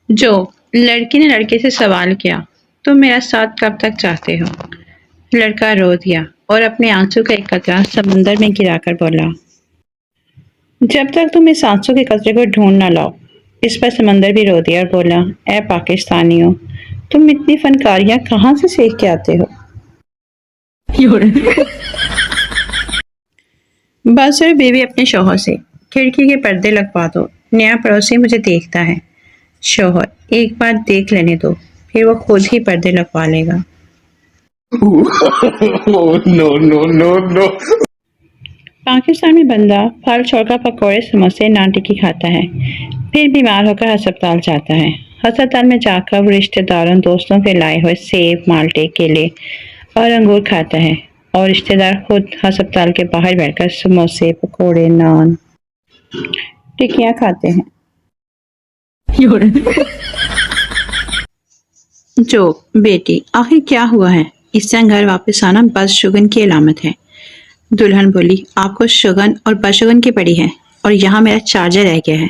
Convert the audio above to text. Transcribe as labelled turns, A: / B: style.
A: جو لڑکی نے لڑکے سے سوال کیا، تم میرا ساتھ کب تک چاہتے ہو؟ لڑکا رو دیا اور اپنے آنسو کا ایک قطرہ سمندر میں گرا کر بولا، جب تک تم اس آنسو کے قطرے کو ڈھونڈ نہ لاؤ۔ اس پر سمندر بھی رو دیا اور بولا، اے پاکستانیوں، تم اتنی فنکاریاں کہاں سے سیکھ کے آتے ہو؟ بازر بیوی اپنے شوہر سے، کھڑکی کے پردے لگوا دو، نیا پڑوسی مجھے دیکھتا ہے۔ شوہر، ایک بار دیکھ لینے دو، پھر وہ خود ہی پردے لگوا لے گا۔
B: No, no, no, no.
A: Pakistan میں بندہ پھل چھوڑ کر پکوڑے سموسے نان ٹکی کھاتا ہے، پھر بیمار ہو کر ہسپتال جاتا ہے۔ ہسپتال میں جا کر وہ رشتہ داروں دوستوں کے لائے ہوئے سیب، مالٹے، کیلے اور انگور کھاتا ہے، اور رشتہ دار خود ہسپتال کے باہر بیٹھ کر سموسے، پکوڑے، نان ٹکیاں کھاتے ہیں۔ جو بیٹی، آخر کیا ہوا ہے؟ اس طرح گھر واپس آنا بدشگن کی علامت ہے۔ دلہن بولی، آپ کو شگن اور بدشگن کی پڑی ہے، اور یہاں میرا چارجر رہ گیا ہے۔